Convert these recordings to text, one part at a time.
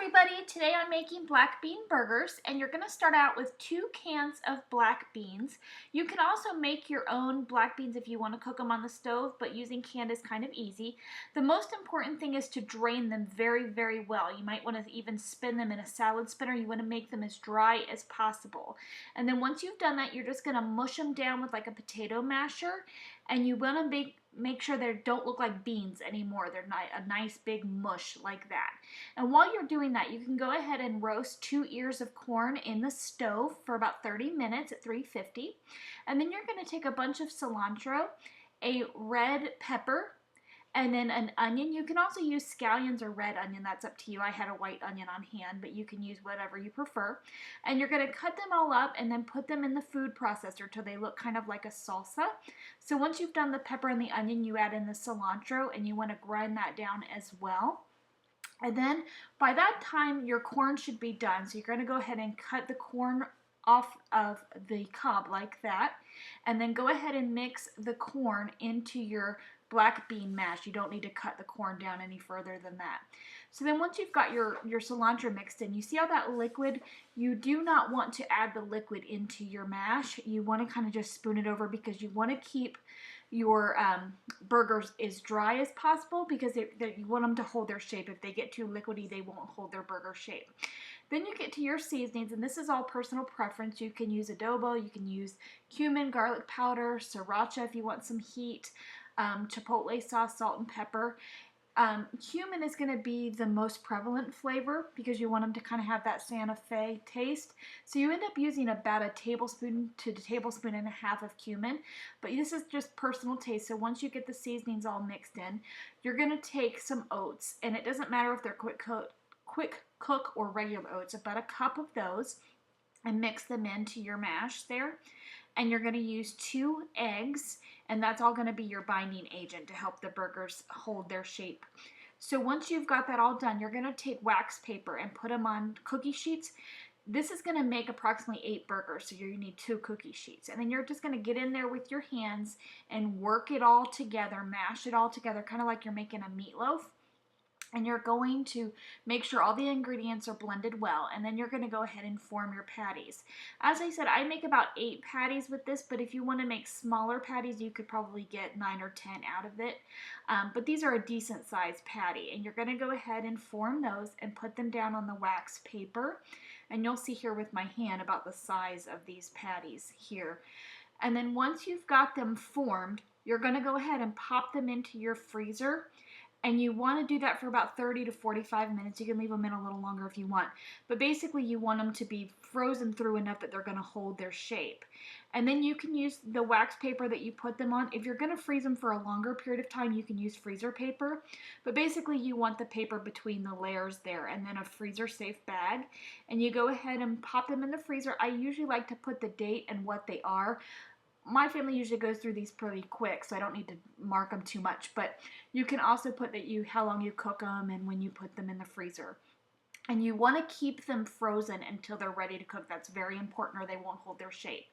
everybody, today I'm making black bean burgers and you're going to start out with 2 cans of black beans. You can also make your own black beans if you want to cook them on the stove, but using canned is kind of easy. The most important thing is to drain them very, very well. You might want to even spin them in a salad spinner. You want to make them as dry as possible. And then once you've done that, you're just going to mush them down with like a potato masher, and you want to make sure they don't look like beans anymore. They're not a nice big mush like that. And while you're doing that, you can go ahead and roast 2 ears of corn in the stove for about 30 minutes at 350. And then you're going to take a bunch of cilantro, a red pepper, and then an onion. You can also use scallions or red onion. That's up to you. I had a white onion on hand, but you can use whatever you prefer. And you're going to cut them all up and then put them in the food processor till they look kind of like a salsa. So once you've done the pepper and the onion, you add in the cilantro, and you want to grind that down as well. And then by that time, your corn should be done. So you're going to go ahead and cut the corn off of the cob like that. And then go ahead and mix the corn into your black bean mash. You don't need to cut the corn down any further than that. So then once you've got your cilantro mixed in, you see all that liquid? You do not want to add the liquid into your mash. You want to kind of just spoon it over because you want to keep your burgers as dry as possible because you want them to hold their shape. If they get too liquidy, they won't hold their burger shape. Then you get to your seasonings, and this is all personal preference. You can use adobo, you can use cumin, garlic powder, sriracha if you want some heat, chipotle sauce, salt and pepper. Cumin is going to be the most prevalent flavor because you want them to kind of have that Santa Fe taste. So you end up using about a tablespoon to a tablespoon and a half of cumin, but this is just personal taste. So once you get the seasonings all mixed in, you're going to take some oats, and it doesn't matter if they're quick cook or regular oats, about a cup of those, and mix them into your mash there. And you're going to use 2 eggs, and that's all going to be your binding agent to help the burgers hold their shape. So once you've got that all done, you're going to take wax paper and put them on cookie sheets. This is going to make approximately 8 burgers, so you need 2 cookie sheets. And then you're just going to get in there with your hands and work it all together, mash it all together, kind of like you're making a meatloaf. And you're going to make sure all the ingredients are blended well, and then you're going to go ahead and form your patties. As I said, I make about 8 patties with this, but if you want to make smaller patties, you could probably get 9 or 10 out of it. But these are a decent sized patty, and you're going to go ahead and form those and put them down on the wax paper. And you'll see here with my hand about the size of these patties here. And then once you've got them formed, you're going to go ahead and pop them into your freezer. And you want to do that for about 30 to 45 minutes. You can leave them in a little longer if you want. But basically you want them to be frozen through enough that they're going to hold their shape. And then you can use the wax paper that you put them on. If you're going to freeze them for a longer period of time, you can use freezer paper. But basically you want the paper between the layers there, and then a freezer safe bag. And you go ahead and pop them in the freezer. I usually like to put the date and what they are. My family usually goes through these pretty quick, so I don't need to mark them too much. But you can also put how long you cook them and when you put them in the freezer. And you want to keep them frozen until they're ready to cook. That's very important, or they won't hold their shape.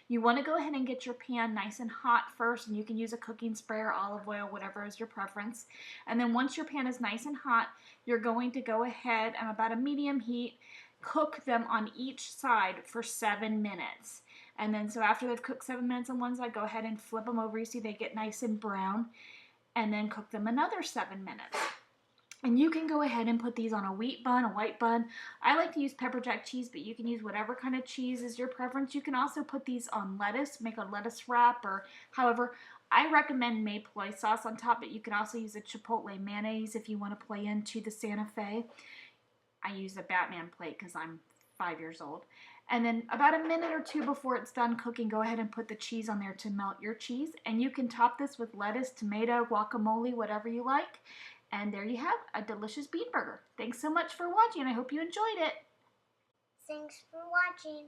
You want to go ahead and get your pan nice and hot first, and you can use a cooking spray or olive oil, whatever is your preference. And then once your pan is nice and hot, you're going to go ahead and about a medium heat, cook them on each side for 7 minutes. And then so after they've cooked 7 minutes on one side, go ahead and flip them over. You see they get nice and brown. And then cook them another 7 minutes. And you can go ahead and put these on a wheat bun, a white bun. I like to use pepper jack cheese, but you can use whatever kind of cheese is your preference. You can also put these on lettuce, make a lettuce wrap, or however. I recommend maypoi sauce on top, but you can also use a chipotle mayonnaise if you want to play into the Santa Fe. I use a Batman plate because I'm 5 years old. And then about a minute or 2 before it's done cooking, go ahead and put the cheese on there to melt your cheese. And you can top this with lettuce, tomato, guacamole, whatever you like. And there you have a delicious bean burger. Thanks so much for watching. I hope you enjoyed it. Thanks for watching.